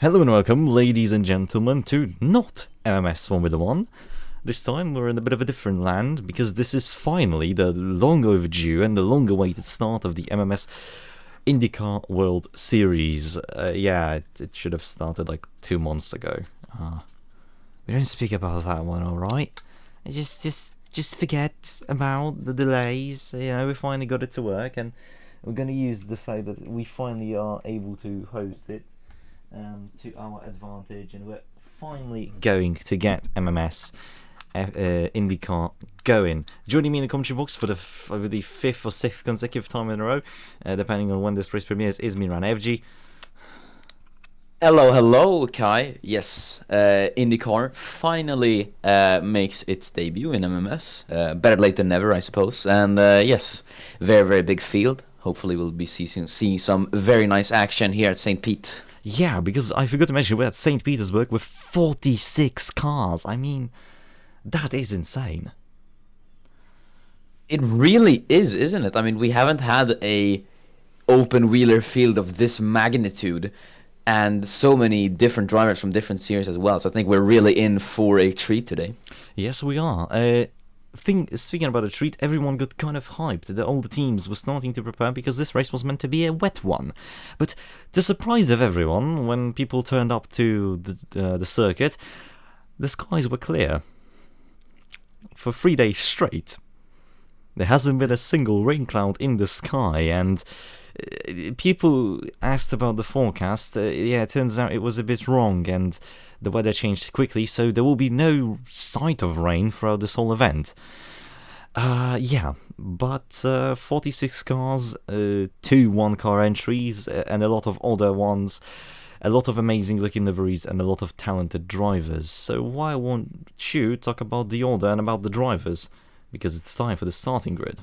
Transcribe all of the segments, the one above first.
Hello and welcome, ladies and gentlemen, to not MMS Formula 1. This time we're in a bit of a different land because this is finally the long overdue and the long awaited start of the MMS IndyCar World Series. It should have started like 2 months ago. We don't speak about that one, alright? Just forget about the delays. We finally got it to work, and we're going to use the fact that we finally are able to host it to our advantage, and we're finally going to get MMS IndyCar going. Joining me in the commentary box for the 5th or 6th consecutive time in a row, depending on when this race premieres, is Miran Evji. Hello, Kai. Yes, IndyCar finally makes its debut in MMS. Better late than never, I suppose. And yes, very, very big field. Hopefully we'll be seeing some very nice action here at St. Pete. Yeah, because I forgot to mention, we're at St. Petersburg with 46 cars. I mean, that is insane. It really is, isn't it? I mean, we haven't had a open-wheeler field of this magnitude, and so many different drivers from different series as well. So I think we're really in for a treat today. Yes, we are. Speaking about a treat, everyone got kind of hyped. All the teams were starting to prepare because this race was meant to be a wet one. But to surprise of everyone, when people turned up to the circuit, the skies were clear. For 3 days straight, there hasn't been a single rain cloud in the sky, and people asked about the forecast. It turns out it was a bit wrong, and the weather changed quickly, so there will be no sight of rain throughout this whole event. But 46 cars, 2 one-car entries, and a lot of other ones, a lot of amazing looking liveries, and a lot of talented drivers. So why won't you talk about the order and about the drivers? Because it's time for the starting grid.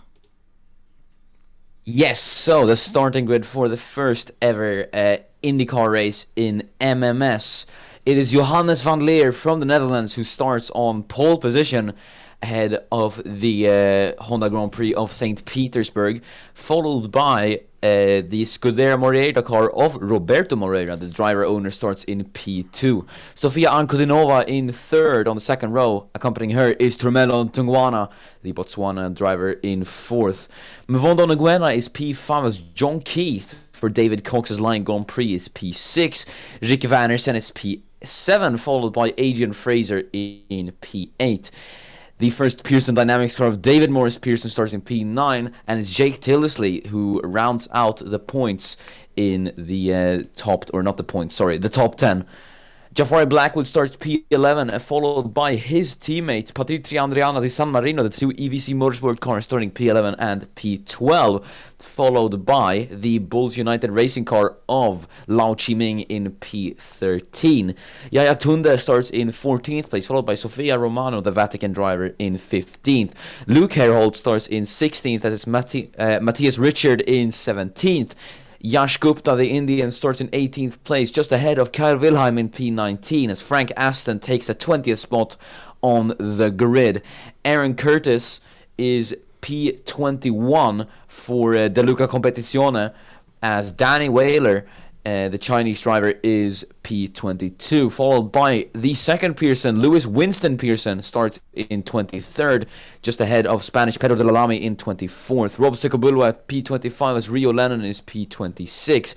Yes, so the starting grid for the first ever IndyCar race in MMS. It is Johannes van Leer from the Netherlands who starts on pole position ahead of the Honda Grand Prix of St. Petersburg, followed by the Scuderia Moreira car of Roberto Moreira. The driver owner starts in P2. Sofia Ankudinova in third on the second row. Accompanying her is Turmelo Tungwana, the Botswana driver, in fourth. Mvondo Nguema is P5 as John Keith for David Cox's Lion Grand Prix is P6. Rick Vannersen is P7, followed by Adrian Fraser in P8. The first Pearson Dynamics car of David Morris Pearson starts in P9, and it's Jake Tillisley who rounds out the points in the top 10. Jafari Blackwood starts P11, followed by his teammate Patrizia Andriana di San Marino, the 2 EVC Motorsport cars starting P11 and P12, followed by the Bulls United racing car of Lao Chiming in P13. Yaya Tunde starts in 14th place, followed by Sofia Romano, the Vatican driver, in 15th. Luke Herhold starts in 16th, as it's Matthias Richard in 17th. Yash Gupta, the Indian, starts in 18th place, just ahead of Kyle Wilhelm in P19, as Frank Aston takes the 20th spot on the grid. Aaron Curtis is P21 for DeLuca Competizione, as Danny Whaler, the Chinese driver, is P22, followed by the second Pearson. Lewis Winston Pearson starts in 23rd, just ahead of Spanish Pedro de la Lamy in 24th. Rob Secobulwa P25 as Rio Lennon is P26.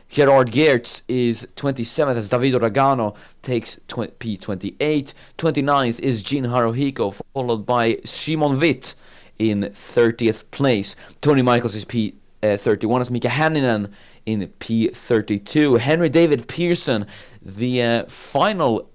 Gerard Geertz is 27th as Davido Ragano takes P28. 29th is Jean Haruhiko, followed by Shimon Witt in 30th place. Tony Michaels is P31 as Mika Hänninen in P32. Henry David Pearson, the final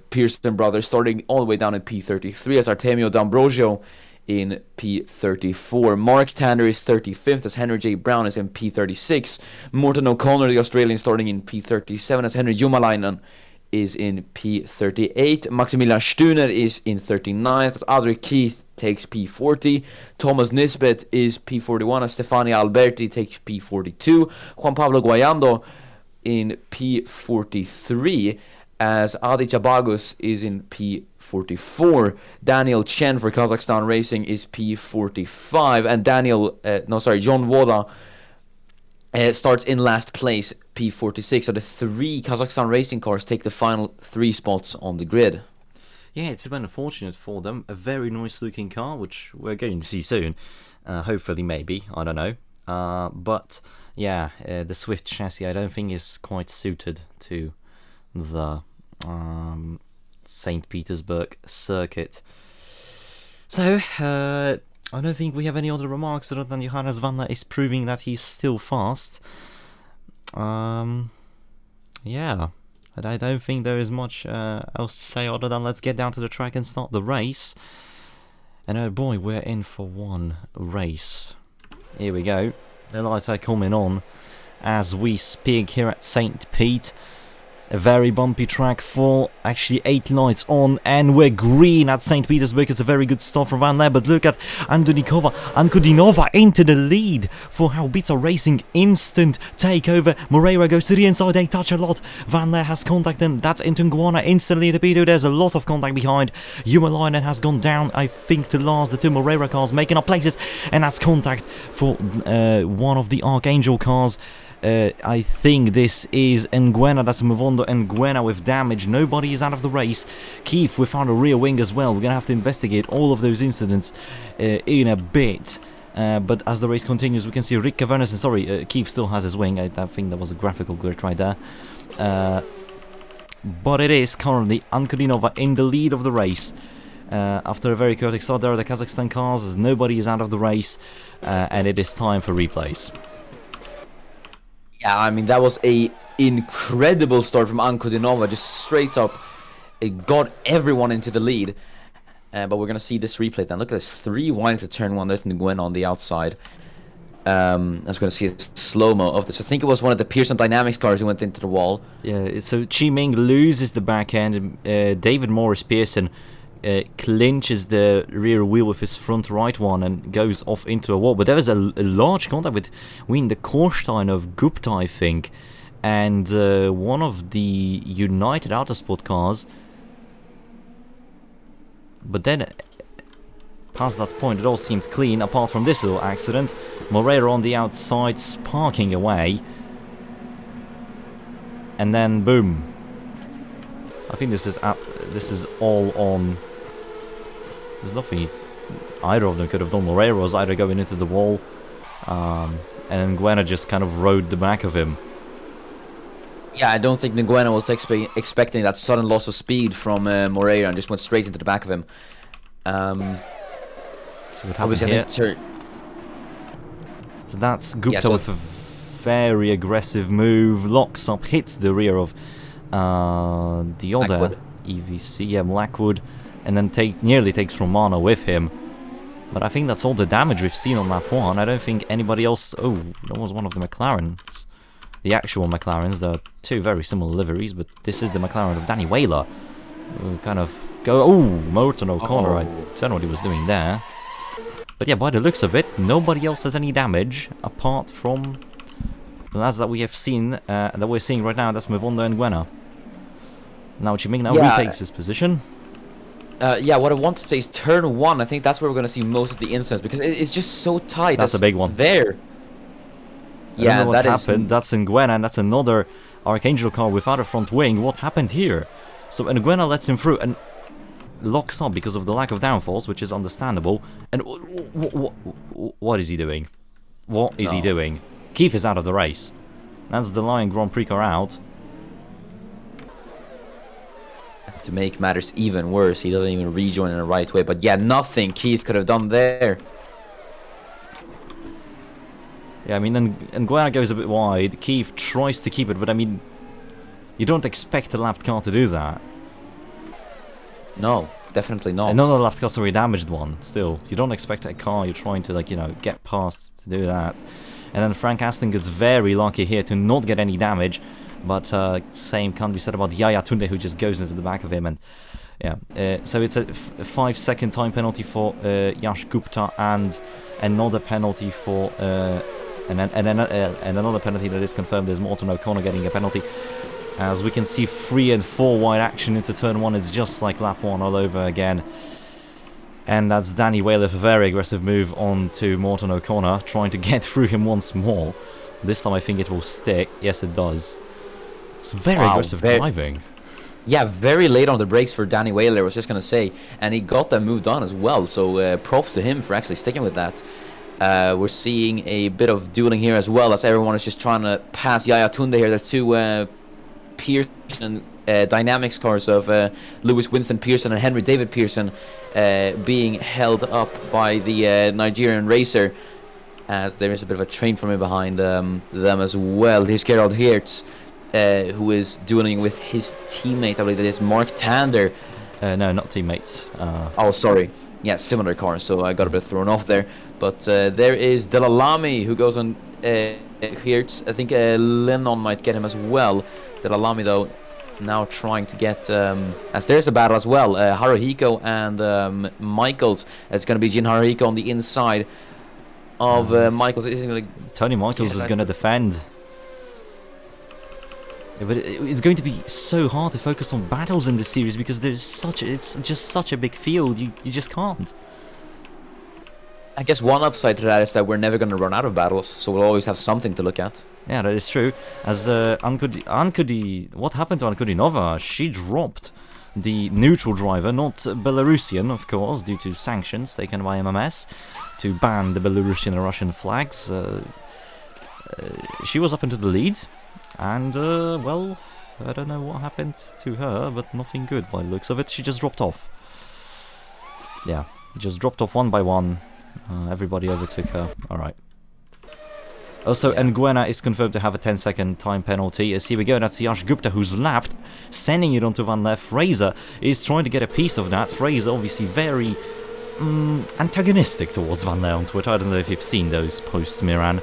Pearson brother, starting all the way down in P33 as Artemio D'Ambrosio in P34. Mark Tanner is 35th as Henry J. Brown is in P36. Morton O'Connor, the Australian, starting in P37 as Henry Jumalainen is in P38. Maximilian Stuner is in 39th as Adri Keith takes P40. Thomas Nisbet is P41 as Stefania Alberti takes P42. Juan Pablo Guayando in P43 as Adi Chabagus is in P44. Daniel Chen for Kazakhstan Racing is P45, and John Woda starts in last place, P46. So the 3 Kazakhstan racing cars take the final 3 spots on the grid. Yeah, it's been unfortunate for them. A very nice looking car, which we're going to see soon. Hopefully, maybe. I don't know. But yeah, the Swift chassis I don't think is quite suited to the St. Petersburg circuit. So, I don't think we have any other remarks other than Johannes Vanna is proving that he's still fast. Yeah, I don't think there is much else to say other than let's get down to the track and start the race. And oh boy, we're in for one race. Here we go. The lights are coming on as we speak here at St. Pete. A very bumpy track for actually 8 lights on, and we're green at St. Petersburg. It's a very good start from Van Leer, but look at Ankudinova into the lead for Haubitsa Racing. Instant takeover. Moreira goes to the inside, they touch a lot. Van Leer has contact, and that's into Nguana instantly. The P2, there's a lot of contact behind. Humalainen has gone down, I think, to last. The 2 Moreira cars making up places, and that's contact for one of the Archangel cars. I think this is Nguena, that's Mavondo Nguena with damage. Nobody is out of the race. Keith, we found a rear wing as well. We're going to have to investigate all of those incidents in a bit. But as the race continues, we can see Rick Cavernes, sorry, Keith still has his wing. I think that was a graphical glitch right there. But it is currently Ankudinova in the lead of the race. After a very chaotic start there, the Kazakhstan cars, as nobody is out of the race. And it is time for replays. Yeah, I mean, that was a incredible start from Ankudinova, just straight up. It got everyone into the lead. But we're going to see this replay then. Look at this, 3 wide to turn 1. There's Nguyen on the outside. As we're going to see a slow-mo of this. I think it was one of the Pearson Dynamics cars who went into the wall. Yeah, so Chi Ming loses the back end. David Morris Pearson clinches the rear wheel with his front right one and goes off into a wall. But there is a large contact between the Korstein of Gupta, I think, and one of the United Autosport cars. But then, past that point, it all seemed clean, apart from this little accident. Moreira on the outside, sparking away. And then, boom. I think this is all on. There's nothing either of them could have done. Moreira was either going into the wall, and then Nguena just kind of rode the back of him. Yeah, I don't think Nguena was expecting that sudden loss of speed from Moreira and just went straight into the back of him. So what happened here? So that's Gupta with a very aggressive move, locks up, hits the rear of the other Blackwood. EVC, yeah, Blackwood, and then nearly takes Romano with him. But I think that's all the damage we've seen on lap 1. I don't think anybody else. Oh, that was one of the McLarens. The actual McLarens. There are 2 very similar liveries, but this is the McLaren of Danny Whaler. Kind of go. Oh, Morton O'Connor. I don't know what he was doing there. But yeah, by the looks of it, nobody else has any damage apart from the lads that we have seen, that we're seeing right now. That's Mavondo and Nguena. Now Chiming now retakes his position. Yeah, what I want to say is turn 1. I think that's where we're going to see most of the incidents because it's just so tight. That's a big one. There. I don't know what happened. That's Nguena, and that's another Archangel car without a front wing. What happened here? So Nguena lets him through and locks up because of the lack of downforce, which is understandable. And what is he doing? What is he doing? Keith is out of the race. That's the Lion Grand Prix car out. To make matters even worse, he doesn't even rejoin in the right way. But yeah, nothing Keith could have done there. Yeah, I mean, and Nguena goes a bit wide. Keith tries to keep it, but I mean, you don't expect a lapped car to do that. No, definitely not. Another lapped car, sorry, damaged one. Still, you don't expect a car you're trying to, like, you know, get past to do that. And then Frank Aston gets very lucky here to not get any damage. But same can't be said about Yaya Tunde, who just goes into the back of him. And yeah, so it's a 5-second time penalty for Yash Gupta, and another penalty for and another penalty that is confirmed is Morton O'Connor getting a penalty. As we can see, 3 and 4 wide action into turn 1. It's just like lap 1 all over again. And that's Danny Whaler with a very aggressive move on to Morton O'Connor, trying to get through him once more. This time I think it will stick. Yes, it does. It's very Wow, aggressive driving. Yeah, very late on the brakes for Danny Whaler, I was just going to say. And he got them moved on as well, so props to him for actually sticking with that. We're seeing a bit of dueling here as well, as everyone is just trying to pass Yaya Tunde here. The two Pearson Dynamics cars of Lewis Winston Pearson and Henry David Pearson being held up by the Nigerian racer, as there is a bit of a train from behind them as well. Here's Gerald Hertz, who is dueling with his teammate, I believe that is Mark Tander. No, not teammates. Oh, sorry. Yeah, similar cars, so I got a bit thrown off there. But there is Delalami, who goes on Hertz. I think Lennon might get him as well. Delalami, though, now trying to get... as there's a battle as well. Haruhiko and Michaels. It's going to be Jin Haruhiko on the inside of Michaels. Tony Michaels is going to defend. Yeah, but it's going to be so hard to focus on battles in this series because it's just such a big field. You just can't. I guess one upside to that is that we're never going to run out of battles, so we'll always have something to look at. Yeah, that is true. As Ankudi, what happened to Ankudinova? She dropped the neutral driver, not Belarusian, of course, due to sanctions taken by MMS to ban the Belarusian and Russian flags. She was up into the lead, and well, I don't know what happened to her, but nothing good by the looks of it. She just dropped off. Yeah, just dropped off one by one. Everybody overtook her. Alright. Also, Yeah. Nguyen is confirmed to have a 10-second time penalty. As here we go, that's Yash Gupta who's lapped, sending it onto Van Leer. Fraser is trying to get a piece of that. Fraser obviously very antagonistic towards Van Leer on Twitter. I don't know if you've seen those posts, Miran.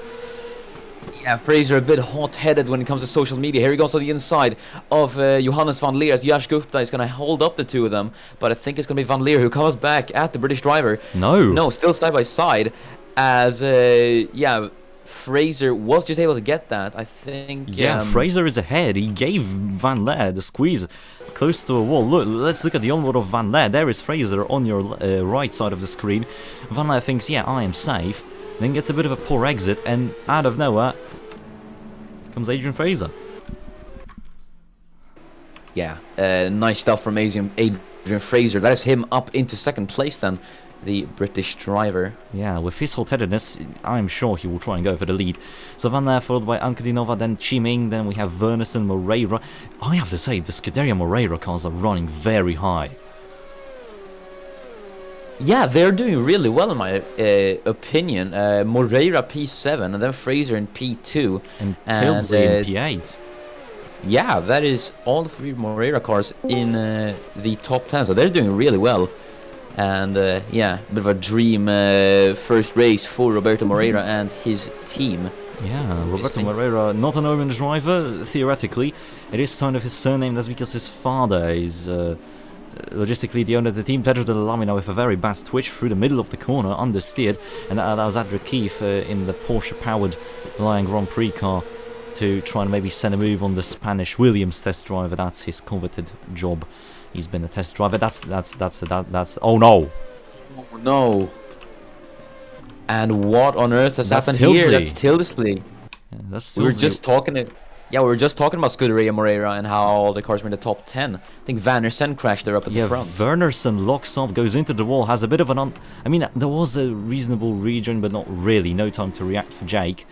Yeah, Fraser a bit hot-headed when it comes to social media. Here he goes on the inside of Johannes Van Leer, as Yash Gupta is going to hold up the two of them. But I think it's going to be Van Leer who comes back at the British driver. No, still side by side. As, yeah, Fraser was just able to get that, I think. Yeah, Fraser is ahead. He gave Van Leer the squeeze close to a wall. Let's look at the onboard of Van Leer. There is Fraser on your right side of the screen. Van Leer thinks, yeah, I am safe. Then gets a bit of a poor exit, and out of nowhere comes Adrian Fraser. Yeah, nice stuff from Adrian Fraser. That is him up into second place then, the British driver. Yeah, with his hot-headedness, I'm sure he will try and go for the lead. So Van Leer followed by Ankudinova, then Chiming, then we have Verneson, Moreira. I have to say, the Scuderia Moreira cars are running very high. Yeah, they're doing really well in my opinion. Moreira P7 and then Fraser in P2. And Tilsey in P8. Yeah, that is all three Moreira cars in the top 10, so they're doing really well. And yeah, a bit of a dream first race for Roberto Moreira and his team. Yeah, Roberto Moreira, not an Omen driver, theoretically. It is signed of his surname, that's because his father is logistically the owner of the team. Pedro de la Lamina with a very bad twitch through the middle of the corner, understeered, and that allows Adrian Keefe in the Porsche-powered Lion Grand Prix car to try and maybe send a move on the Spanish Williams test driver. That's his coveted job. He's been a test driver. That's oh no! Oh no! And what on earth has happened Tilsley. here? That's Tilsley. Yeah, that's We were Tilsley. just talking. Yeah, we were just talking about Scuderia Moreira and how all the cars were in the top 10. I think Vandersen crashed there up at the front. Wernerson locks up, goes into the wall, has a bit of an I mean, there was a reasonable region, but not really. No time to react for Jake.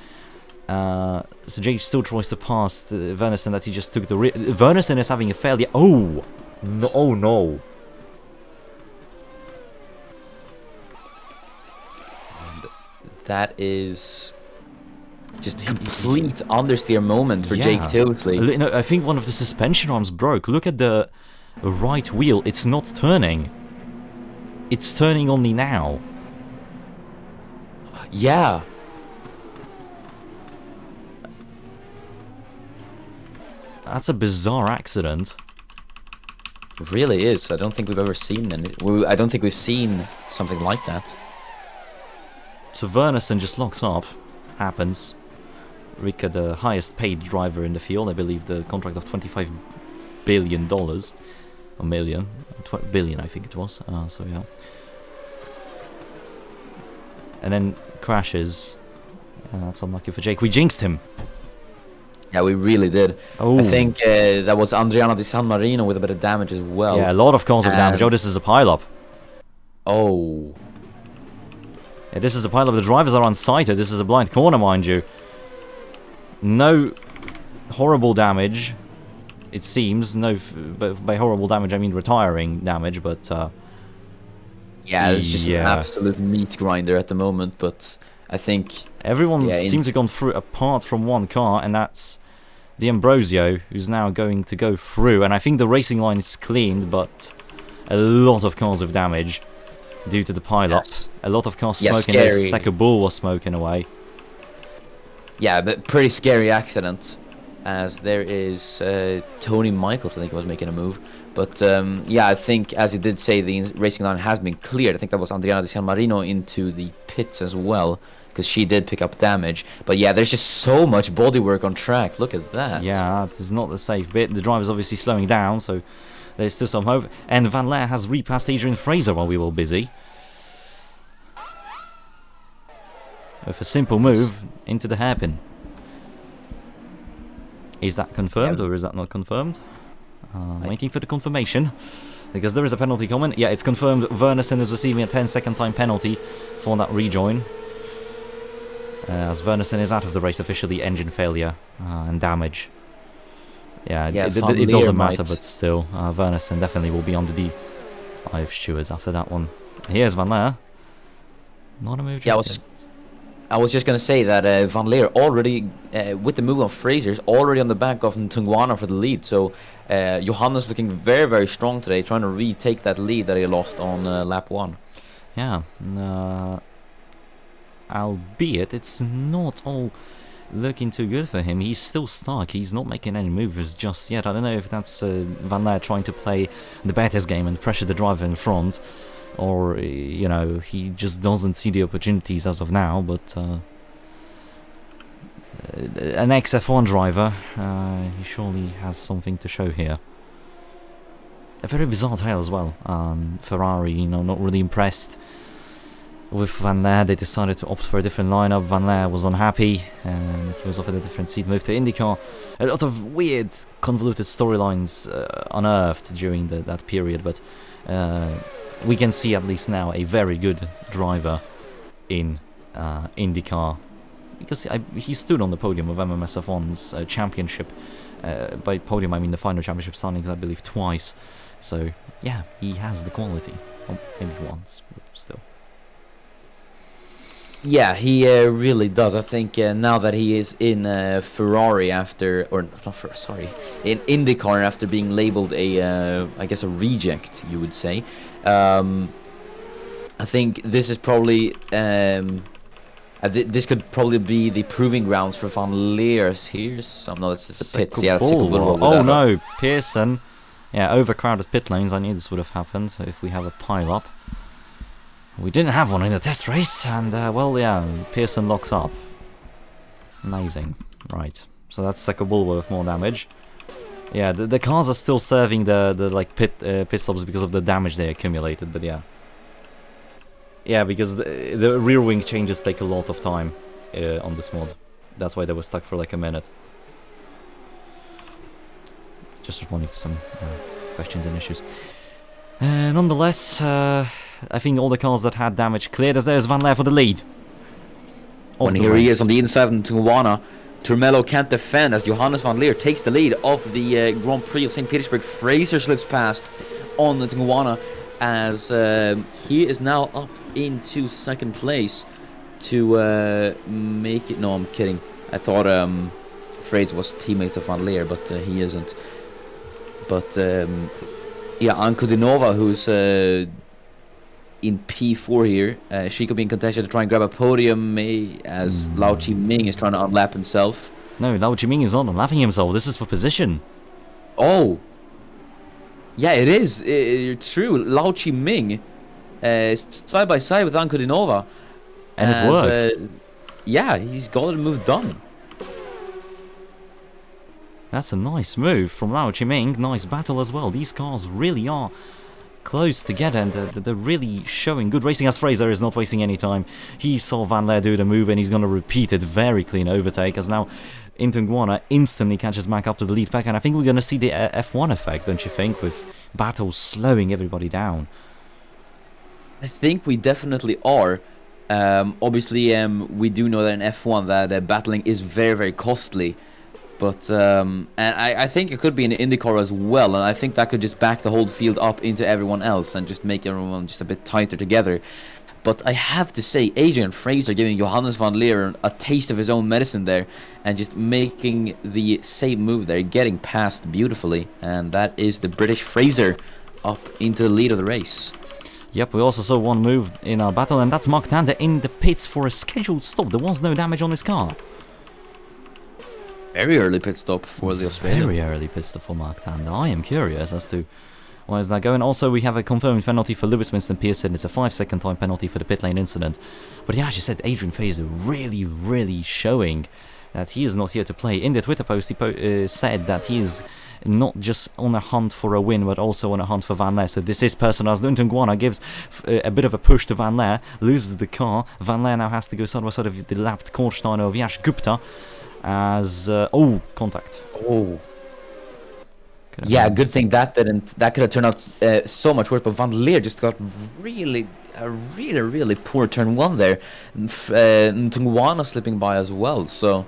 So Jake still tries to pass Wernerson that he just took the... Wernerson is having a failure. Oh! No, oh no. And that is... just complete understeer moment for Jake Tilsley. No, I think one of the suspension arms broke. Look at the right wheel. It's not turning. It's turning only now. Yeah. That's a bizarre accident. It really is. I don't think we've ever seen any. I don't think we've seen something like that. So Wernerson just locks up. Happens. Rika, the highest paid driver in the field, I believe the contract of $25 billion. A million. Billion, I think it was. So yeah. And then crashes. That's unlucky for Jake. We jinxed him. Yeah, we really did. Oh. I think that was Adriano Di San Marino with a bit of damage as well. Yeah, a lot of cars with damage. Oh, this is a pile-up. Oh. Yeah, this is a pile-up. The drivers are unsighted. This is a blind corner, mind you. No horrible damage, it seems. No, by horrible damage, I mean retiring damage, but... yeah, it's just an absolute meat grinder at the moment, but I think... everyone seems to have gone through apart from one car, and that's the Ambrosio, who's now going to go through. And I think the racing line is cleaned, but a lot of cars with damage due to the pile-ups. A lot of cars smoking. The Second Bull was smoking away. Yeah, but pretty scary accident, as there is Tony Michaels, I think, was making a move. But yeah, I think, as you did say, the racing line has been cleared. I think that was Adriana Di San Marino into the pits as well, because she did pick up damage. But yeah, there's just so much bodywork on track. Look at that. Yeah, it is not the safe bit. The driver's obviously slowing down, so there's still some hope. And Van Laer has repassed Adrian Fraser while we were busy. With a simple move into the hairpin. Is that confirmed or is that not confirmed? Waiting for the confirmation. Because there is a penalty coming. Yeah, it's confirmed. Wernersen is receiving a 10-second time penalty for that rejoin. As Wernersen is out of the race officially, engine failure and damage. Yeah, it doesn't matter, but still, Wernersen definitely will be on the D5 stewards after that one. Here's Van Laer. Not a move. Yeah, I was just going to say that Van Laer already, with the move on Fraser's, already on the back of Ntungwana for the lead. So Johannes looking very, very strong today, trying to retake that lead that he lost on lap 1. Yeah, albeit it's not all looking too good for him. He's still stuck. He's not making any moves just yet. I don't know if that's Van Laer trying to play the Betis game and pressure the driver in front, or, you know, he just doesn't see the opportunities as of now. But an ex-F1 driver, he surely has something to show here. A very bizarre tale as well. Ferrari, you know, not really impressed with Van Laer. They decided to opt for a different lineup. Van Laer was unhappy, and he was offered a different seat, moved to IndyCar. A lot of weird, convoluted storylines unearthed during that period, but we can see at least now a very good driver in IndyCar, because he stood on the podium of MMS F1's championship. By podium, I mean the final championship standings, I believe, twice. So yeah, he has the quality. Well, maybe once, but still. Yeah, he really does. I think now that he is in Ferrari after, or not sorry, in IndyCar after being labeled a, I guess, a reject, you would say. I think this is probably, this could probably be the proving grounds for Van Leer's here. No, that's just the pits. Yeah, oh no, Pearson. Yeah, overcrowded pit lanes. I knew this would have happened. So if we have a pile-up. We didn't have one in the test race, and, well, yeah, Pearson locks up. Amazing. Right. So that's Second Bull with more damage. Yeah, the cars are still serving the like pit stops because of the damage they accumulated, but yeah. Yeah, because the rear wing changes take a lot of time on this mod. That's why they were stuck for like a minute. Just responding to some questions and issues. Nonetheless, I think all the cars that had damage cleared, as there's Van Laer for the lead. And here he is on the inside of Ntungwana. Turmello can't defend as Johannes Van Laer takes the lead of the Grand Prix of St. Petersburg. Fraser slips past on the Ntungwana as he is now up into second place to make it. No, I'm kidding. I thought Fraser was teammate of Van Laer, but he isn't. But yeah, Anko Dinova, who's in P4 here, she could be in contention to try and grab a podium as Lao Chi Ming is trying to unlap himself. No, Lao Chi Ming is not unlapping himself. This is for position. Oh. Yeah, it is. It's true. Lao Chi Ming side by side with Anko Dinova. And it worked. Yeah, he's got the move done. That's a nice move from Lao Chi Ming. Nice battle as well. These cars really are close together, and they're really showing good racing, as Fraser is not wasting any time. He saw Van Leer do the move, and he's going to repeat it. Very clean overtake, as now Intunguana instantly catches back up to the lead pack, and I think we're going to see the F1 effect, don't you think, with battles slowing everybody down? I think we definitely are. Obviously, we do know that in F1 that battling is very, very costly. But and I think it could be in IndyCar as well, and I think that could just back the whole field up into everyone else and just make everyone just a bit tighter together. But I have to say, Adrian Fraser giving Johannes van Leer a taste of his own medicine there, and just making the same move there, getting past beautifully, and that is the British Fraser up into the lead of the race. Yep, we also saw one move in our battle, and that's Mark Tander in the pits for a scheduled stop. There was no damage on his car. Very early pit stop for the Australian. Very early pit stop for Mark Tander. I am curious as to why is that going. Also, we have a confirmed penalty for Lewis Winston Pearson. It's a 5-second time penalty for the pit lane incident. But yeah, as you said, Adrian Fraser really showing that he is not here to play. In the Twitter post, he said that he is not just on a hunt for a win, but also on a hunt for Van Leer. So this is personal, as Untitled gives a bit of a push to Van Leer, loses the car. Van Leer now has to go side by side of the lapped Korsteiner of Yash Gupta. As contact. Oh, yeah. Good thing that didn't. That could have turned out so much worse. But Van Leer just got really poor turn one there. Ntungwana slipping by as well. So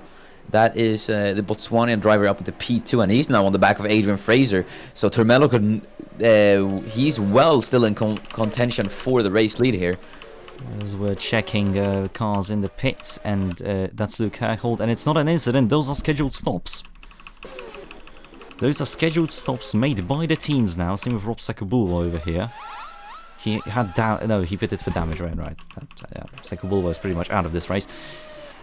that is the Botswanian driver up into P2, and he's now on the back of Adrian Fraser. So Turmello could. He's well still in contention for the race lead here. As we're checking cars in the pits, and that's Luke Herhold, and it's not an incident, those are scheduled stops. Those are scheduled stops made by the teams now. Same with Rob Sekabulwa over here. He had he pitted for damage, right. Sekabulwa is pretty much out of this race.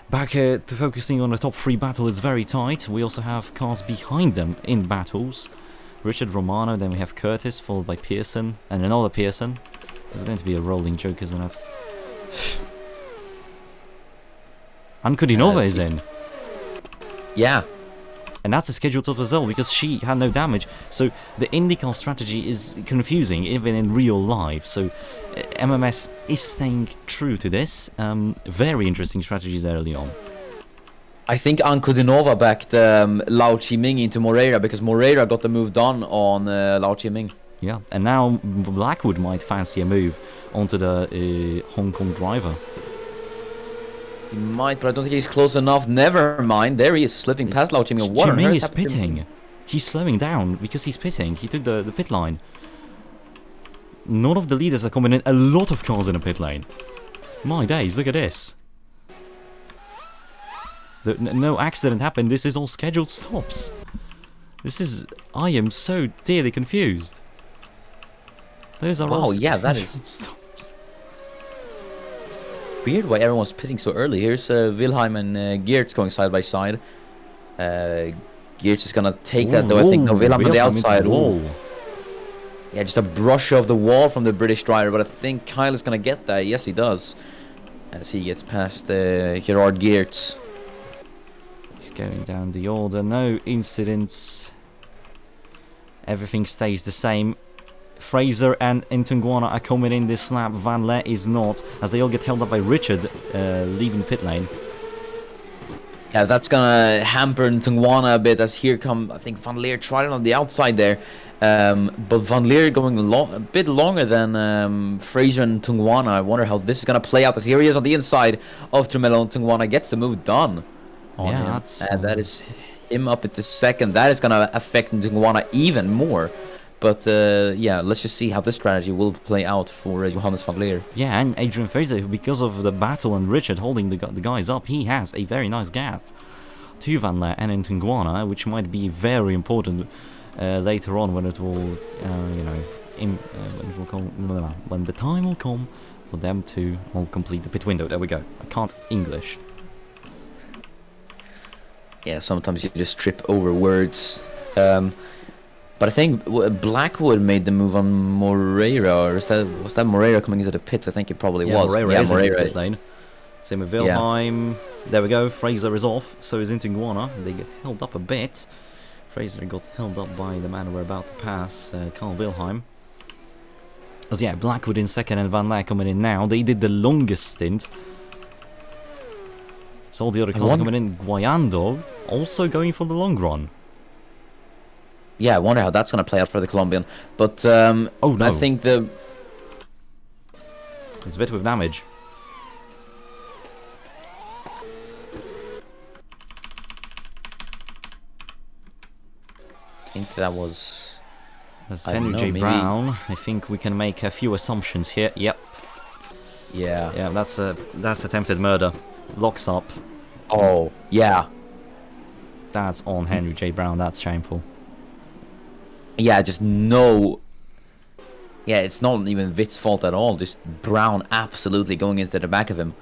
Back to focusing on the top 3 battle, it's very tight. We also have cars behind them in battles. Richard Romano, then we have Curtis, followed by Pearson, and another Pearson. It's going to be a rolling joke, isn't it? Ankudinova is in. Yeah. And that's a scheduled top as well, because she had no damage. So the IndyCar strategy is confusing, even in real life. So MMS is staying true to this. Very interesting strategies early on. I think Ankudinova backed Lau Chi-Ming into Moreira, because Moreira got the move done on Lau Chi-Ming. Yeah, and now Blackwood might fancy a move onto the Hong Kong driver. He might, but I don't think he's close enough. Never mind. There he is, slipping past Lau Chi-Ming. What on earth is pitting. He's slowing down because he's pitting. He took the pit line. None of the leaders are coming in. A lot of cars in the pit lane. My days, look at this. No accident happened. This is all scheduled stops. I am so dearly confused. Those are all that is stops. Weird why everyone's pitting so early. Here's Wilhelm and Geertz going side by side. Geertz is gonna take that though. I think Wilhelm on the outside. Yeah, just a brush off the wall from the British driver, but I think Kyle is gonna get that. Yes, he does, as he gets past Gerard Geertz. He's going down the order. No incidents. Everything stays the same. Fraser and Ntungwana are coming in this lap. Van Leer is not, as they all get held up by Richard leaving pit lane. Yeah, that's gonna hamper Ntungwana a bit, as here come, I think Van Leer tried it on the outside there. But Van Leer going a bit longer than Fraser and Ntungwana. I wonder how this is gonna play out, as here he is on the inside of Turmello. Ntungwana gets the move done on him. And that is him up into second. That is gonna affect Ntungwana even more. But yeah, let's just see how this strategy will play out for Johannes van Leer. Yeah, and Adrian Fraser, because of the battle and Richard holding the guys up, he has a very nice gap to Van Leer and Ntungwana, which might be very important later on when it will, when the time will come for them to all complete the pit window. There we go. I can't English. Yeah, sometimes you just trip over words. But I think Blackwood made the move on Moreira, or was that Moreira coming into the pits? I think it probably was. Moreira is in the pit lane. Same with Wilhelm. Yeah. There we go. Fraser is off. So is Ntungwana. They get held up a bit. Fraser got held up by the man we're about to pass, Carl Wilhelm. As yeah, Blackwood in second and Van Laar coming in now. They did the longest stint. So all the other cars are coming in. Guayando also going for the long run. Yeah, I wonder how that's going to play out for the Colombian. But oh no. I think the... It's a bit with damage. I think that was... That's Henry J. Brown. I think we can make a few assumptions here. Yep. Yeah. Yeah, that's attempted murder. Locks up. Oh, yeah. That's on Henry J. Brown. That's shameful. Yeah, just no... Yeah, it's not even Witt's fault at all. Just Brown absolutely going into the back of him.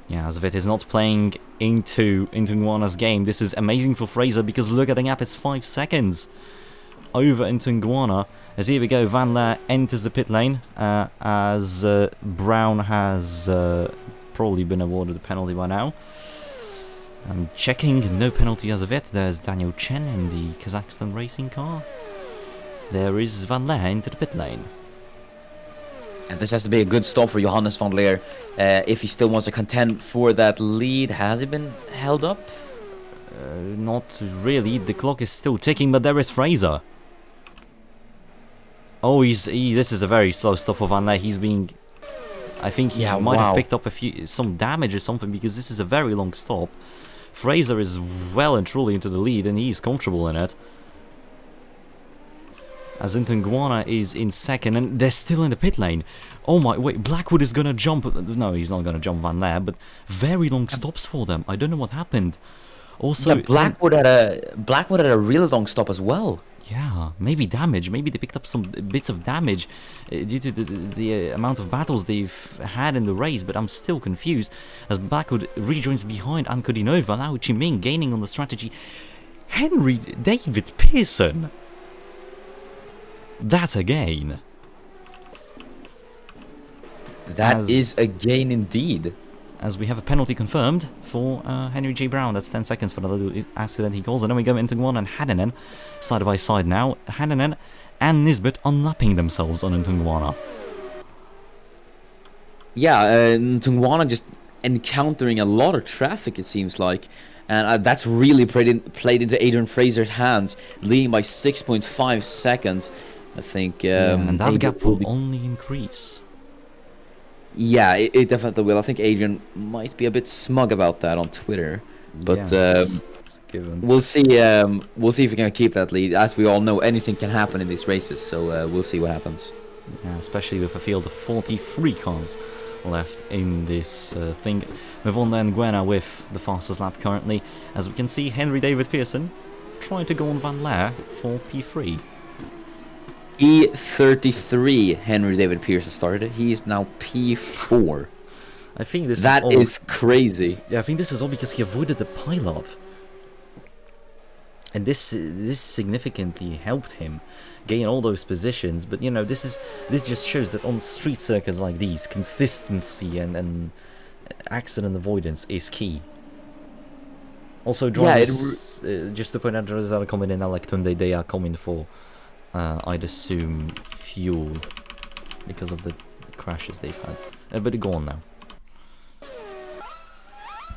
Yeah, as Witt is not playing into Nguana's game. This is amazing for Fraser because look at the gap. It's 5 seconds over into Nguana. As here we go, Van Laar enters the pit lane as Brown has probably been awarded a penalty by now. I'm checking, no penalty as of yet. There's Daniel Chen in the Kazakhstan racing car. There is Van Laar into the pit lane. And this has to be a good stop for Johannes van Leer if he still wants to contend for that lead. Has he been held up? Not really. The clock is still ticking, but there is Fraser. Oh, this is a very slow stop for Van Laar. He's being... I think he might have picked up some damage or something because this is a very long stop. Fraser is well and truly into the lead and he's comfortable in it. As Nguana is in second and they're still in the pit lane. Oh my, wait, Blackwood is gonna jump. No, he's not gonna jump Van Laar, but very long stops for them. I don't know what happened. Also, yeah, Blackwood had a really long stop as well. Yeah, maybe damage. Maybe they picked up some bits of damage due to the amount of battles they've had in the race, but I'm still confused as Blackwood rejoins behind Ankudinova, Lau Chiming gaining on the strategy. Henry David Pearson. That's a gain. That is a gain indeed. As we have a penalty confirmed for Henry J. Brown. That's 10 seconds for the little accident he caused. And then we go into Nguana and Hanninen side by side now. Hanninen and Nisbet unlapping themselves on Nguana. Yeah, Nguana just encountering a lot of traffic, it seems like. And that's really played into Adrian Fraser's hands, leading by 6.5 seconds. I think... and that gap will only increase. Yeah, it definitely will. I think Adrian might be a bit smug about that on Twitter, but we'll see. We'll see if we can keep that lead. As we all know, anything can happen in these races, so we'll see what happens. Yeah, especially with a field of 43 cars left in this thing. With Honda and Nguana with the fastest lap currently, as we can see Henry David Pearson trying to go on Van Laar for P3. E33 Henry David Pearson started. He is now P4. I think this is crazy. Yeah, I think this is all because he avoided the pileup. And this significantly helped him gain all those positions. But you know, this just shows that on street circuits like these, consistency and accident avoidance is key. Also, drivers, just to point out, drivers that are coming in Alektunde, they are coming for I'd assume fuel because of the crashes they've had. But go on now.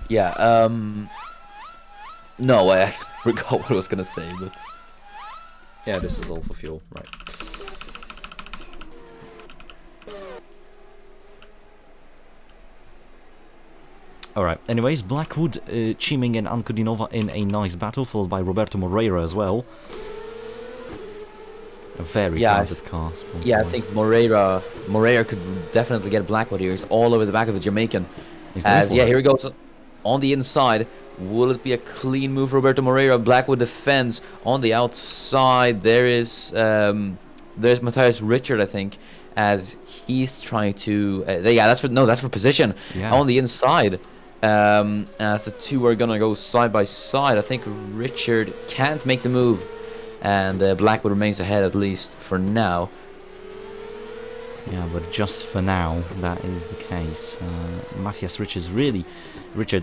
Yeah, no, I forgot what I was gonna say, but... Yeah, this is all for fuel, right. Alright, anyways, Blackwood, Chiming and Ankudinova in a nice battle, followed by Roberto Moreira as well. A very crowded car. Yeah, I think Moreira could definitely get Blackwood here. He's all over the back of the Jamaican. Here he goes on the inside. Will it be a clean move, Roberto Moreira? Blackwood defends on the outside. There's Matthias Richard, I think, as he's trying to. That's for position on the inside. As the two are gonna go side by side. I think Richard can't make the move. And Blackwood remains ahead, at least for now. Yeah, but just for now, that is the case. Matthias Richard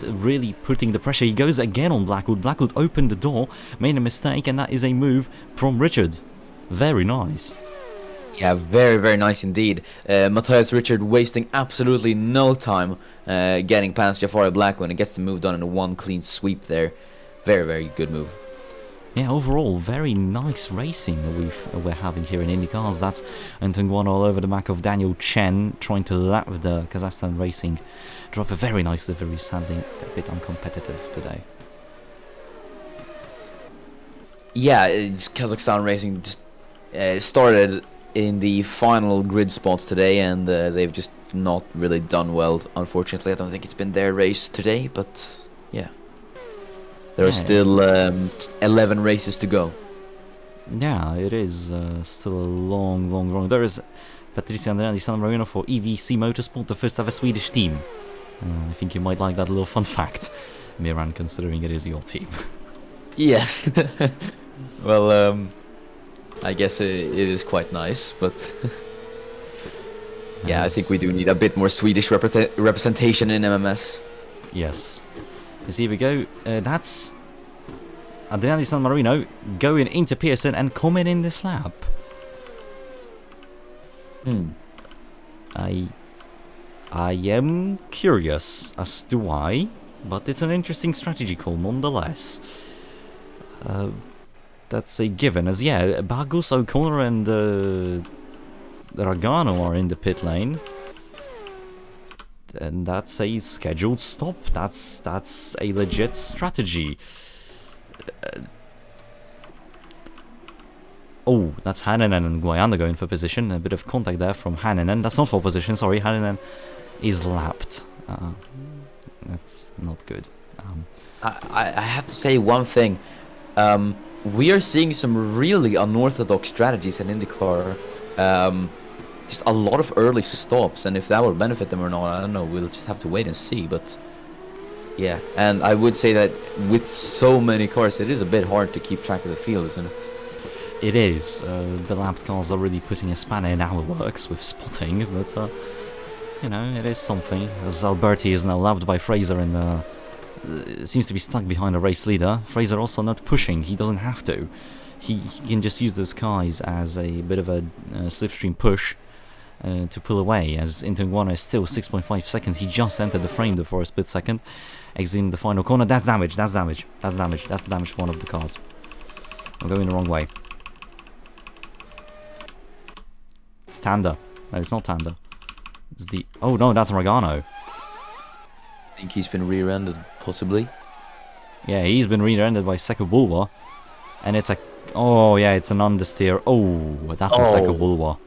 really putting the pressure. He goes again on Blackwood. Blackwood opened the door, made a mistake, and that is a move from Richard. Very nice. Yeah, very, very nice indeed. Matthias Richard wasting absolutely no time getting past Jafari Blackwood and gets the move done in a one clean sweep there. Very, very good move. Yeah, overall, very nice racing that we're having here in IndyCars. That's Ntungwan all over the back of Daniel Chen, trying to lap the Kazakhstan Racing driver. Very nice livery, sadly a bit uncompetitive today. Yeah, Kazakhstan Racing just started in the final grid spots today, and they've just not really done well, unfortunately. I don't think it's been their race today, but yeah. There are still 11 races to go. Yeah, it is still a long run. There is Patricia Andreani San Marino for EVC Motorsport, the first ever Swedish team. I think you might like that little fun fact, Miran, considering it is your team. Yes. Well, I guess it is quite nice, but yeah, I think we do need a bit more Swedish representation in MMS. Yes. As here we go. That's Adriano San Marino going into Pearson and coming in this lap. I am curious as to why, but it's an interesting strategy call nonetheless. That's a given, as yeah, Bagus, O'Connor and Ragano are in the pit lane. And that's a scheduled stop. That's a legit strategy. Oh, that's Haninen and Guayana going for position. A bit of contact there from Haninen. That's not for position, sorry. Haninen is lapped. That's not good. I have to say one thing. We are seeing some really unorthodox strategies in IndyCar. Just a lot of early stops, and if that will benefit them or not, I don't know. We'll just have to wait and see. But yeah, and I would say that with so many cars, it is a bit hard to keep track of the field, isn't it? It is. The lapped cars are really putting a spanner in our works with spotting, but you know, it is something. As Alberti is now lapped by Fraser and seems to be stuck behind a race leader. Fraser also not pushing. He doesn't have to. He can just use those cars as a bit of a slipstream push. To pull away, as Ntungwana is still 6.5 seconds. He just entered the frame there for a split second, exiting the final corner. That's damage, that's damage, that's damage, that's damage for one of the cars. I'm going the wrong way. It's Tanda. No, it's not Tanda. It's the... Oh no, that's Ragano. I think he's been rear-ended, possibly. Yeah, he's been rear-ended by Seko Bulwa. And it's a... Oh yeah, it's an understeer. Oh, that's a Seko Bulwa.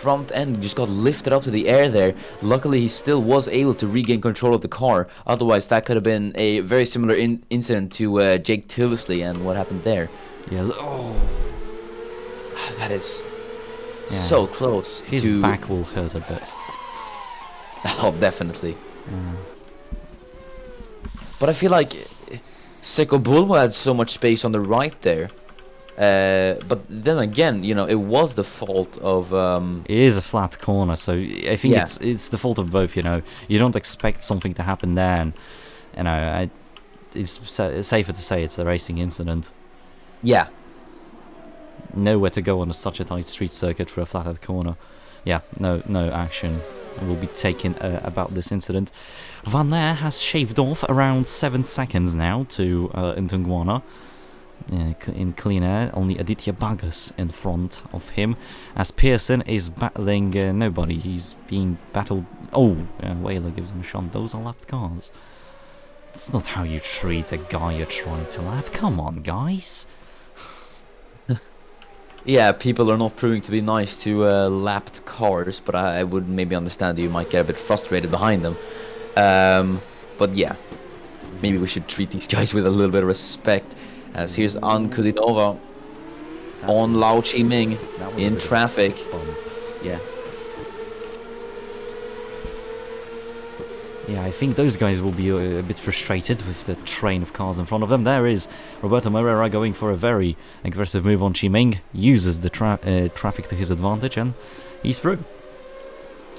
Front end just got lifted up to the air there. Luckily, he still was able to regain control of the car. Otherwise, that could have been a very similar incident to Jake Tilsley and what happened there. Yeah. Oh, that is so close. His back will hurt a bit. Oh, definitely. But I feel like Seko Bulwa had so much space on the right there. But then again, you know, it was the fault of... It is a flat corner, so I think it's the fault of both, you know. You don't expect something to happen there, and, you know, it's safer to say it's a racing incident. Yeah. Nowhere to go on such a tight street circuit for a flatted corner. Yeah, no action will be taken about this incident. Van Leer has shaved off around 7 seconds now to Ntungwana. In clean air, only Aditya Bagas in front of him, as Pearson is battling nobody. He's being battled. Oh, Whaler gives him a shot. Those are lapped cars. That's not how you treat a guy you're trying to lap. Come on, guys. Yeah, people are not proving to be nice to lapped cars, but I would maybe understand that you might get a bit frustrated behind them. But yeah, maybe we should treat these guys with a little bit of respect. As here's An Kudinova on Lao Chi Ming in traffic. Yeah. Yeah, I think those guys will be a bit frustrated with the train of cars in front of them. There is Roberto Moreira going for a very aggressive move on Chi Ming, uses the traffic to his advantage, and he's through.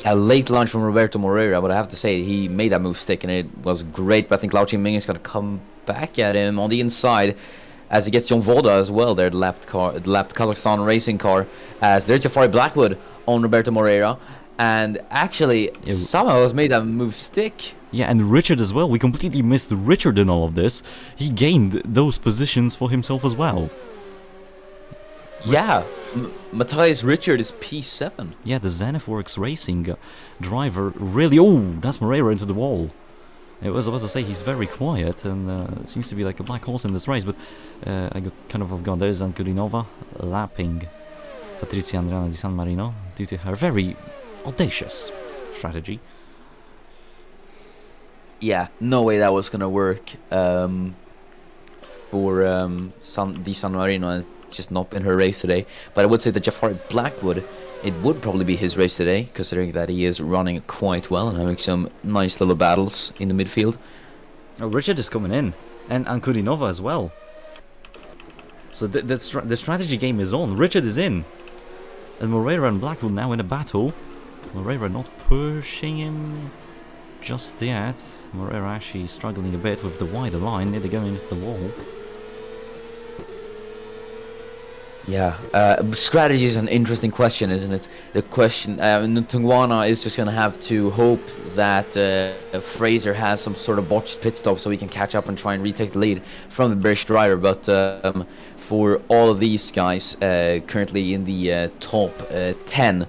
A late launch from Roberto Moreira, but I have to say he made that move stick and it was great. But I think Lao Chi Ming is going to come back at him on the inside. as he gets Jon Voda as well there, the lapped Kazakhstan racing car, as there's Jafari Blackwood on Roberto Moreira, and actually somehow has made that move stick. Yeah, and Richard as well. We completely missed Richard in all of this. He gained those positions for himself as well. Yeah, Matthias Richard is P7. Yeah, the Zenithworks Racing driver really... Oh, that's Moreira into the wall. I was about to say he's very quiet and seems to be like a black horse in this race, but I got kind of off guard. There's Ankurinova lapping Patrizia Andriana di San Marino due to her very audacious strategy. Yeah, no way that was gonna work for Di San Marino, and just not been her race today. But I would say that Jafari Blackwood, it would probably be his race today, considering that he is running quite well and having some nice little battles in the midfield. Oh, Richard is coming in, and Ankurinova as well. So the strategy game is on. Richard is in, and Moreira and Blackwood now in a battle. Moreira not pushing him just yet. Moreira actually struggling a bit with the wider line, nearly going into the wall. Yeah, strategy is an interesting question, isn't it? The question, Ntungwana is just going to have to hope that Fraser has some sort of botched pit stop so he can catch up and try and retake the lead from the British driver. But for all of these guys currently in the top 10,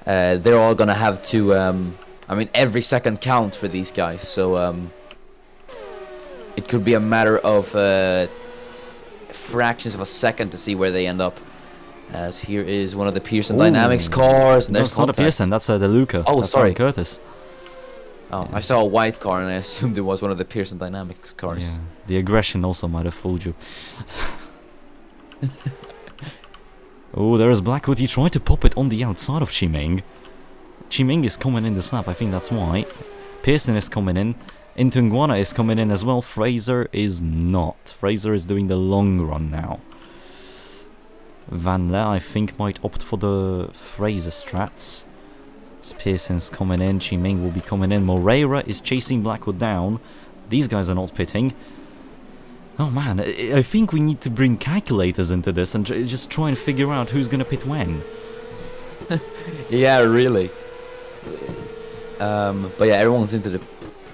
they're all going to have to, I mean, every second count for these guys. So it could be a matter of fractions of a second to see where they end up. As here is one of the Pearson Dynamics cars. And that's not a Pearson, that's the Luca. Oh, that's sorry. Curtis. Oh, yeah. I saw a white car and I assumed it was one of the Pearson Dynamics cars. Yeah. The aggression also might have fooled you. Oh, there is Blackwood. He tried to pop it on the outside of Chiming. Chiming is coming in the snap, I think that's why. Pearson is coming in. Ntungwana is coming in as well. Fraser is not. Fraser is doing the long run now. Van Leer, I think, might opt for the Fraser strats. As Pearson's coming in. Chiming will be coming in. Moreira is chasing Blackwood down. These guys are not pitting. Oh man, I think we need to bring calculators into this and just try and figure out who's going to pit when. Yeah, really. But yeah, everyone's into the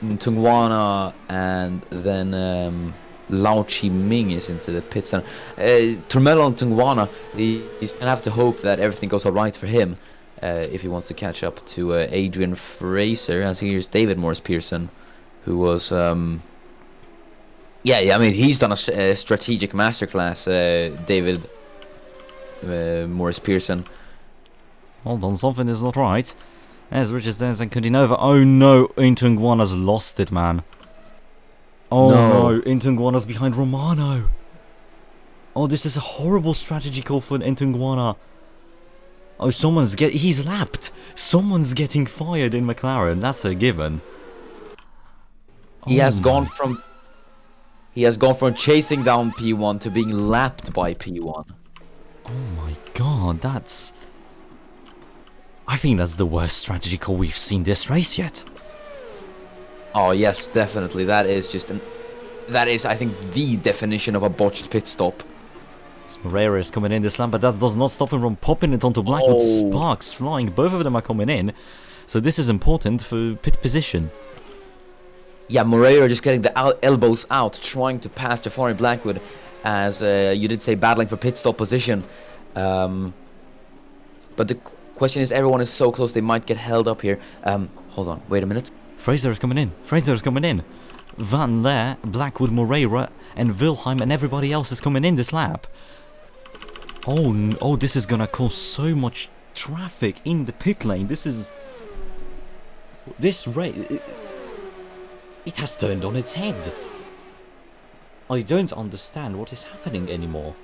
Ntungwana, and then Lao Chi Ming is into the pit center. Turmello and Ntungwana, he's gonna have to hope that everything goes alright for him if he wants to catch up to Adrian Fraser. As here's David Morris Pearson, who was yeah, I mean, he's done a strategic masterclass. David Morris Pearson. Hold on, something is not right. There's Richards, there's Nkundinova. Oh no, Ntungwana's lost it, man. Oh no, Ntungwana's behind Romano. Oh, this is a horrible strategy call for Ntungwana. Oh, he's lapped. Someone's getting fired in McLaren. That's a given. He has gone from chasing down P1 to being lapped by P1. Oh my god, I think that's the worst strategy call we've seen this race yet. Oh yes, definitely. That is, I think, the definition of a botched pit stop. Moreira is coming in this lap, but that does not stop him from popping it onto Blackwood. Sparks flying. Both of them are coming in. So this is important for pit position. Yeah, Moreira just getting the elbows out, trying to pass Jafari Blackwood, as you did say, battling for pit stop position. But the question is, everyone is so close, they might get held up here. Hold on, wait a minute. Fraser is coming in. Van Leer, Blackwood, Moreira, and Wilhelm, and everybody else is coming in this lap. Oh, this is gonna cause so much traffic in the pit lane. This race, it has turned on its head. I don't understand what is happening anymore.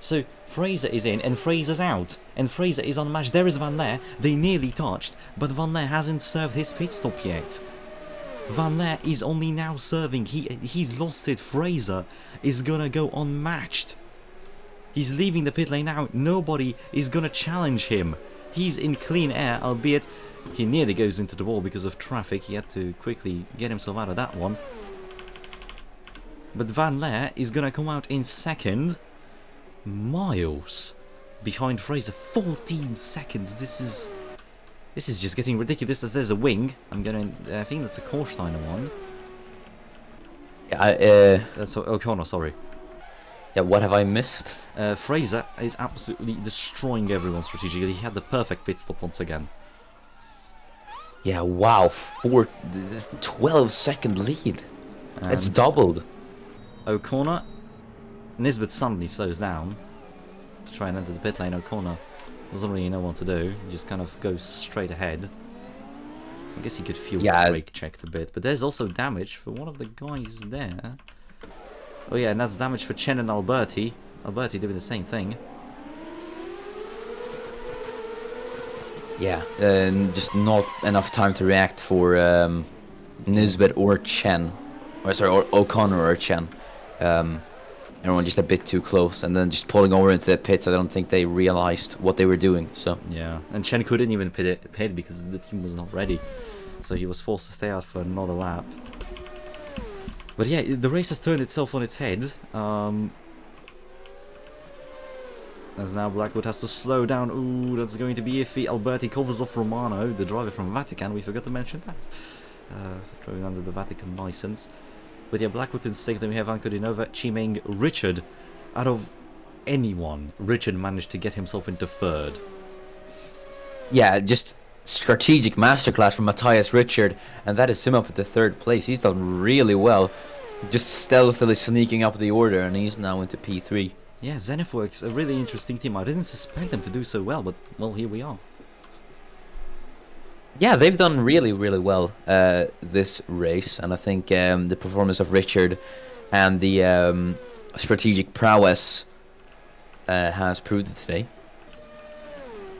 So Fraser is in and Fraser's out, and Fraser is unmatched. There is Van Leer. They nearly touched, but Van Leer hasn't served his pit stop yet. Van Leer is only now serving. He's lost it. Fraser is gonna go unmatched. He's leaving the pit lane now. Nobody is gonna challenge him. He's in clean air, albeit he nearly goes into the wall because of traffic. He had to quickly get himself out of that one. But Van Leer is going to come out in second. Miles behind Fraser. 14 seconds. This is just getting ridiculous as there's a wing. I think that's a Korsteiner one. Yeah, That's O'Connor, sorry. yeah, what have I missed? Fraser is absolutely destroying everyone strategically. He had the perfect pit stop once again. Yeah, wow, 12-second lead. It's And doubled. O'Connor, Nisbet suddenly slows down to try and enter the pit lane. O'Connor doesn't really know what to do. He just kind of goes straight ahead. I guess he could feel brake checked a bit, but there's also damage for one of the guys there. Oh yeah, and that's damage for Chen and Alberti. Alberti doing the same thing. Yeah, just not enough time to react for Nisbet or Chen. Or O'Connor or Chen. Everyone just a bit too close, and then just pulling over into the pits. I don't think they realized what they were doing. So yeah, and Chen couldn't even pit because the team was not ready, so he was forced to stay out for another lap. But yeah, the race has turned itself on its head. As now Blackwood has to slow down. Ooh, that's going to be iffy. Alberti covers off Romano, the driver from Vatican. We forgot to mention that. Driving under the Vatican license. But yeah, Blackwood in 6th, then we have Ankudinova, Chiming, Richard. Out of anyone, Richard managed to get himself into 3rd. yeah, just strategic masterclass from Matthias Richard, and that is him up at the 3rd place. He's done really well, just stealthily sneaking up the order, and he's now into P3. Yeah, Zenithworks, a really interesting team. I didn't suspect them to do so well, but well, here we are. Yeah, they've done really, really well this race, and I think the performance of Richard and the strategic prowess has proved it today.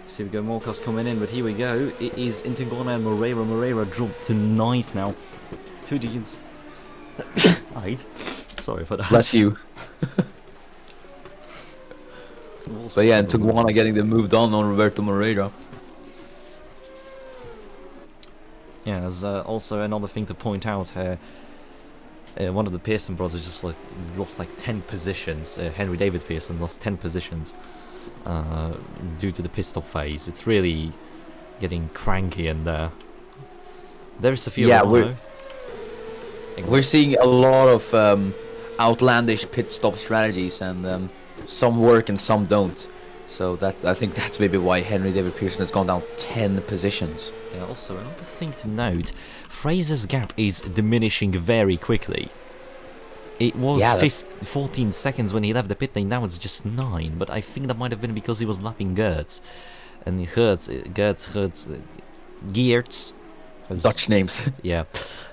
See, we go more cars coming in, but here we go. It is Intigona and Moreira. Moreira dropped to 9th now. 2 Deans. Sorry for that. Bless you. So yeah, and Tugwana getting the move done on Roberto Moreira. Yeah, there's also another thing to point out. One of the Pearson brothers just lost 10 positions. Henry David Pearson lost 10 positions due to the pit stop phase. It's really getting cranky in there. There's Sophia Romano. We're seeing a lot of outlandish pit stop strategies, and some work and some don't. So I think that's maybe why Henry David Pearson has gone down 10 positions. Yeah, also another thing to note, Fraser's gap is diminishing very quickly. It was 14 seconds when he left the pit lane, now it's just 9, but I think that might have been because he was lapping Gertz. And Gertz, Dutch names. Yeah,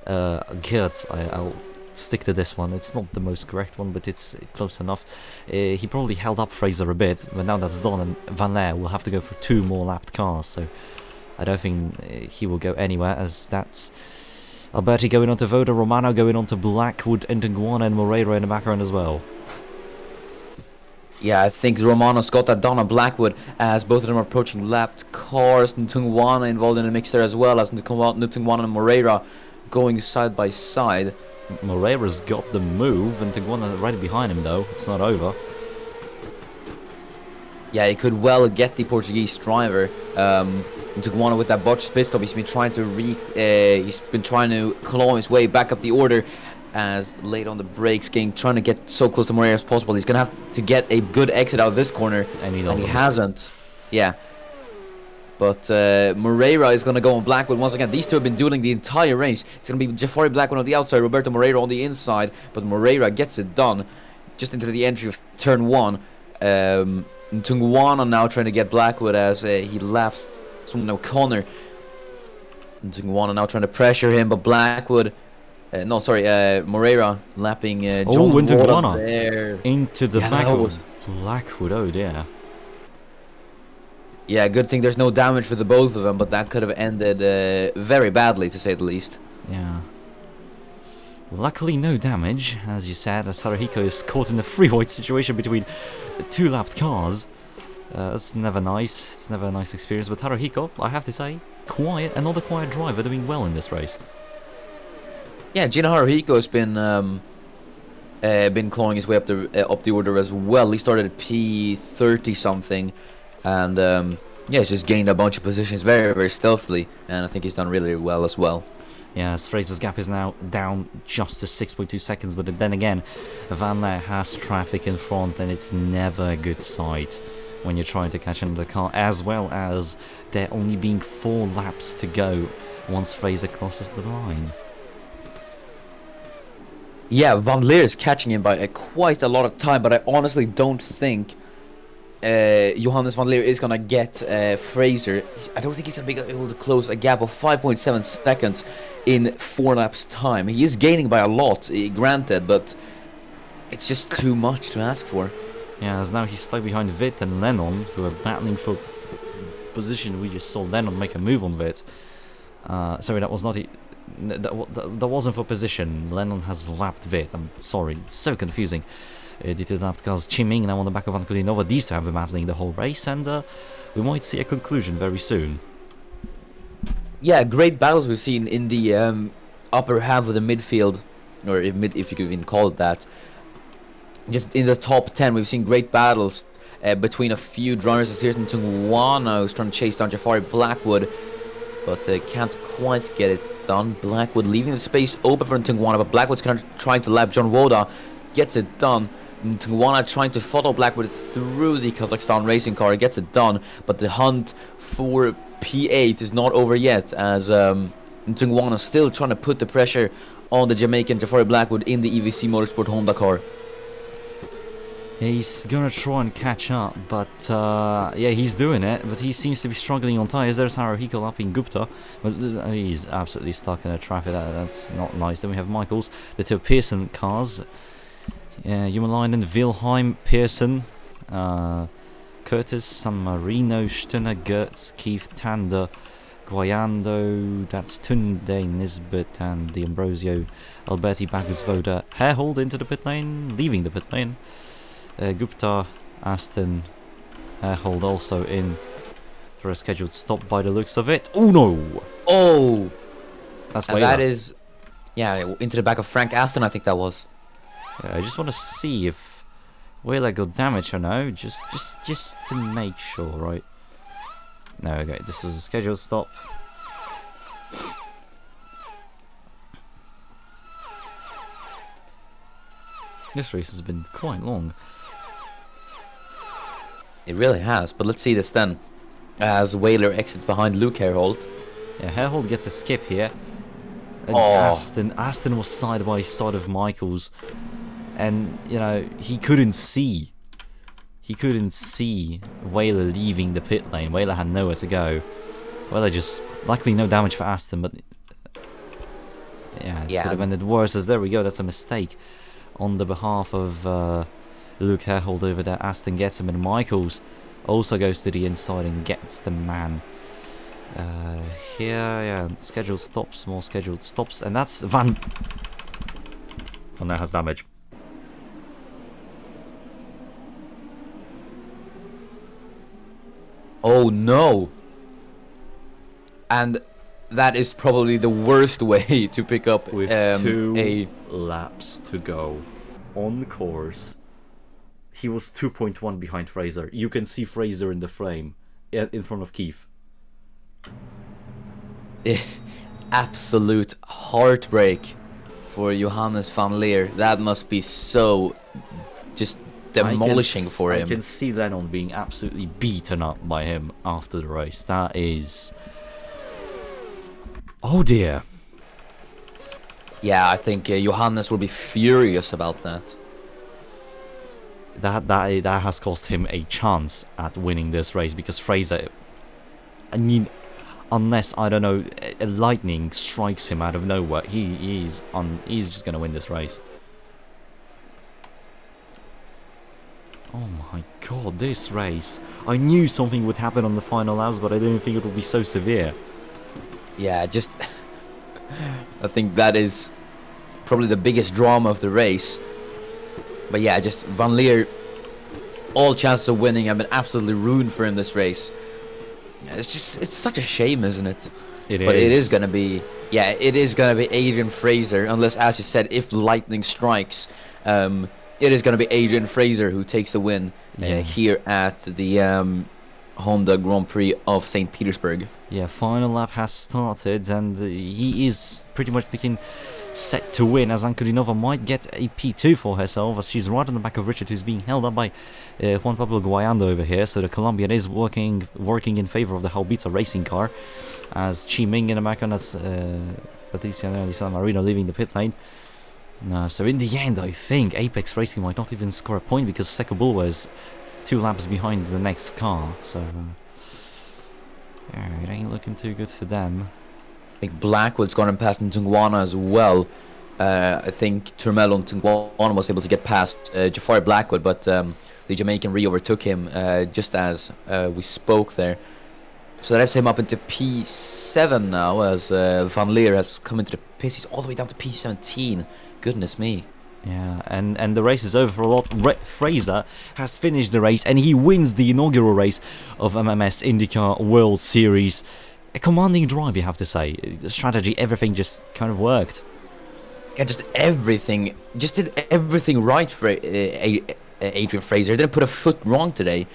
Gertz, I'll stick to this one. It's not the most correct one, but it's close enough. He probably held up Fraser a bit, but now that's done, and Van Leer will have to go for 2 more lapped cars, so I don't think he will go anywhere, as that's Alberti going on to Voda, Romano going on to Blackwood, and Nguana and Moreira in the background as well. Yeah, I think Romano's got that done on Blackwood, as both of them are approaching lapped cars. Ntungwana involved in the mix there as well, as Ntungwana and Moreira going side by side. Moreira's got the move, and Ntungwana right behind him though. It's not over. Yeah, he could well get the Portuguese driver. Ntungwana with that botched pit stop. He's been trying to claw his way back up the order, as late on the brakes, trying to get so close to Moreira as possible. He's gonna have to get a good exit out of this corner, and he hasn't. Yeah. But Moreira is going to go on Blackwood once again. These two have been dueling the entire race. It's going to be Jafari Blackwood on the outside, Roberto Moreira on the inside. But Moreira gets it done just into the entry of turn 1. Ntungwana now trying to get Blackwood as he laps O'Connor. Ntungwana now trying to pressure him, but Blackwood... Moreira lapping John Ntungwana there. Into the back of Blackwood, oh dear. Yeah, good thing there's no damage for the both of them, but that could have ended very badly, to say the least. Yeah. Luckily, no damage, as you said, as Haruhiko is caught in a free-white situation between 2 lapped cars. That's never nice. It's never a nice experience, but Haruhiko, I have to say, another quiet driver doing well in this race. Yeah, Gino Haruhiko has been been clawing his way up the order as well. He started at P30 something, and yeah, he's just gained a bunch of positions very, very stealthily, and I think he's done really well as well. Yeah, as Fraser's gap is now down just to 6.2 seconds, but then again, Van Leer has traffic in front, and it's never a good sight when you're trying to catch another car, as well as there only being 4 laps to go once Fraser crosses the line. Yeah, Van Leer is catching him by quite a lot of time, but I honestly don't think Johannes Van Leer is gonna get Fraser. I don't think he's gonna be able to close a gap of 5.7 seconds in 4 laps time. He is gaining by a lot, granted, but it's just too much to ask for. Yeah, as now he's stuck behind Witt and Lennon, who are battling for position. We just saw Lennon make a move on Witt. Sorry, that was not... That wasn't for position. Lennon has lapped Witt. I'm sorry, it's so confusing. Due to the lapped cars, Chiming now on the back of Vankulinova. These two have been battling the whole race, and we might see a conclusion very soon. Yeah, great battles we've seen in the upper half of the midfield, or if you could even call it that. Just in the top 10, we've seen great battles between a few drivers. Here's Ntungwana, who's trying to chase down Jafari Blackwood, but can't quite get it done. Blackwood leaving the space open for Ntungwana, but Blackwood's kind of trying to lap John Woda. Gets it done. Ntungwana trying to follow Blackwood through the Kazakhstan racing car. Gets it done, but the hunt for P8 is not over yet, as Ntungwana still trying to put the pressure on the Jamaican Jafari Blackwood in the EVC Motorsport Honda car. He's gonna try and catch up, but yeah, he's doing it, but he seems to be struggling on tyres. There's Haruhiko lapping Gupta, but he's absolutely stuck in the traffic. That's not nice. Then we have Michaels, the 2 Pearson cars. Humalainen, Wilhelm, Pearson, Curtis, San Marino, Stunner, Gertz, Keith, Tander, Guayando, that's Tunde, Nisbet, and the Ambrosio, Alberti, Baggersvoda, Hairhold into the pit lane, leaving the pit lane. Gupta, Aston, Hairhold also in for a scheduled stop by the looks of it. Oh no! Oh! That's and that is, yeah, into the back of Frank Aston, I think that was. I just want to see if Wheeler got damaged or no, just to make sure, right? No, okay, this was a scheduled stop. This race has been quite long. It really has, but let's see this then. As Whaler exits behind Luke Hairhold. Yeah, Hairhold gets a skip here. And Aston was side by side of Michaels. And, you know, he couldn't see. He couldn't see Whaler leaving the pit lane. Whaler had nowhere to go. Whaler just... Luckily no damage for Aston, but... Yeah, it could have ended worse, as there we go, that's a mistake. On the behalf of Luke Hairhold over there, Aston gets him, and Michaels also goes to the inside and gets the man. Here, yeah, scheduled stops, more scheduled stops, and that's Van Leer has damage. Oh no! And that is probably the worst way to pick up with 2 laps to go on course. He was 2.1 behind Fraser. You can see Fraser in the frame in front of Keith. Absolute heartbreak for Johannes Van Leer. That must be so just demolishing for him. I can see Lennon being absolutely beaten up by him after the race. That is... Oh dear. Yeah, I think Johannes will be furious about that. That has cost him a chance at winning this race, because Fraser, I mean, unless, I don't know, a lightning strikes him out of nowhere, he's just gonna win this race. Oh my god, this race. I knew something would happen on the final laps, but I didn't think it would be so severe. Yeah, just... I think that is probably the biggest drama of the race. But yeah, just Van Leer, all chances of winning have been absolutely ruined for him this race. Yeah, it's such a shame, isn't it? It is. But it is gonna be, yeah, it is gonna be Adrian Fraser, unless, as you said, if lightning strikes, It is going to be Adrian Fraser who takes the win Yeah. here at the Honda Grand Prix of St. Petersburg. Yeah, final lap has started, and he is pretty much looking set to win, as Ankulinova might get a P2 for herself, as she's right on the back of Richard, who's being held up by Juan Pablo Guayando over here. So the Colombian is working in favor of the Haubitsa racing car, as Chi Ming in the back, and that's Patricia San Marino leaving the pit lane. So in the end, I think Apex Racing might not even score a point, because Sekabulwa is 2 laps behind the next car. So it ain't looking too good for them. I think Blackwood's gone and passed Ntungwana as well. I think Turmel and Ntungwana was able to get past Jafari Blackwood, but the Jamaican overtook him just as we spoke there. So that's him up into P7 now, as Van Leer has come into the pits. He's all the way down to P17. Goodness me. Yeah, and the race is over for a lot. Fraser has finished the race, and he wins the inaugural race of MMS IndyCar World Series. A commanding drive, you have to say. The strategy, everything just kind of worked. Yeah, just did everything right for Adrian Fraser. Didn't put a foot wrong today.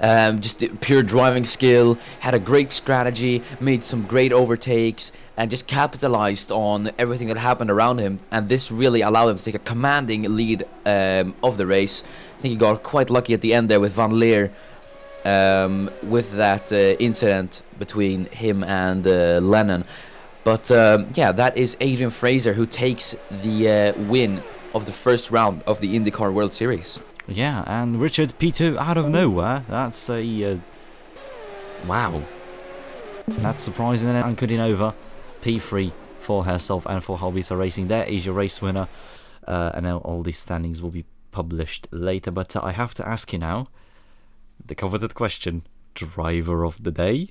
Just pure driving skill, had a great strategy, made some great overtakes, and just capitalized on everything that happened around him. And this really allowed him to take a commanding lead of the race. I think he got quite lucky at the end there with Van Leer, with that incident between him and Lennon. But yeah, that is Adrian Fraser who takes the win of the first round of the IndyCar World Series. Yeah, and Richard P2 out of nowhere. That's a wow. That's surprising. And Ankulinova P3 for herself and for Haubitsa Racing. There is your race winner, and now all these standings will be published later. But I have to ask you now the coveted question: driver of the day?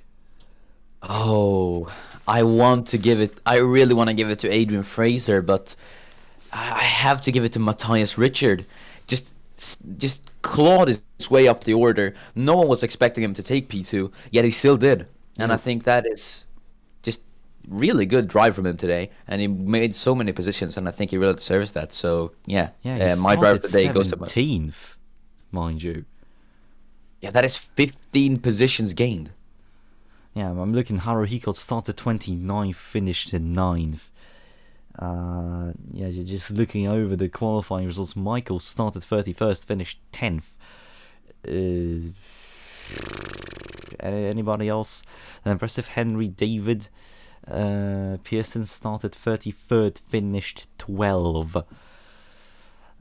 Oh, I really want to give it to Adrian Fraser, but I have to give it to Matthias Richard. Just clawed his way up the order. No one was expecting him to take P2, yet he still did. And I think that is just really good drive from him today. And he made so many positions, and I think he really deserves that. So, yeah, my drive of the day goes to 17th, mind you. Yeah, that is 15 positions gained. Yeah, I'm looking. Haruhiko started 29th, finished in 9th. Yeah, you're just looking over the qualifying results. Michael started 31st, finished 10th. Anybody else? An impressive Henry David Pearson started 33rd, finished 12th.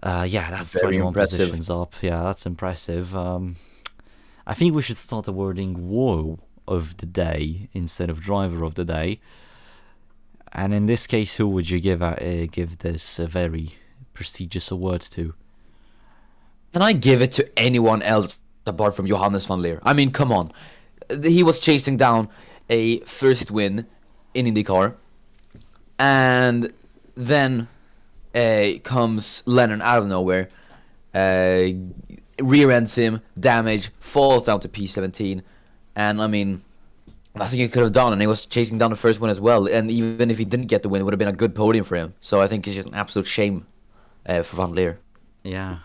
Yeah, that's very 21 impressive. Positions up. Yeah, that's impressive. I think we should start awarding Woe of the Day instead of Driver of the Day. And in this case, who would you give this a very prestigious award to? Can I give it to anyone else apart from Johannes van Leer? I mean, come on. He was chasing down a first win in IndyCar. And then comes Lennon out of nowhere. Rear ends him, damage, falls down to P17. And I mean, nothing he could have done, and he was chasing down the first one as well. And even if he didn't get the win, it would have been a good podium for him. So I think it's just an absolute shame for Van Leer. Yeah.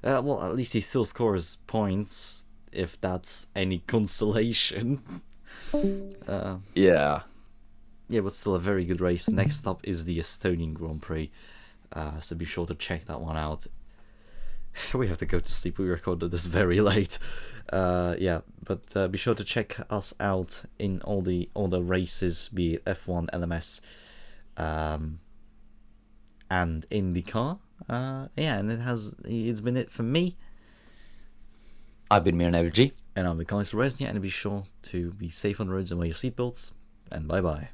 Well, at least he still scores points, if that's any consolation. Yeah. Yeah, but still a very good race. Next up is the Estonian Grand Prix, so be sure to check that one out. We have to go to sleep. We recorded this very late. Yeah, but be sure to check us out in all the races, be it F1, LMS, and IndyCar. Yeah, and it's been it for me. I've been Miran Evergy. And I'm Mikhail Resnia, and be sure to be safe on the roads and wear your seatbelts. And bye bye.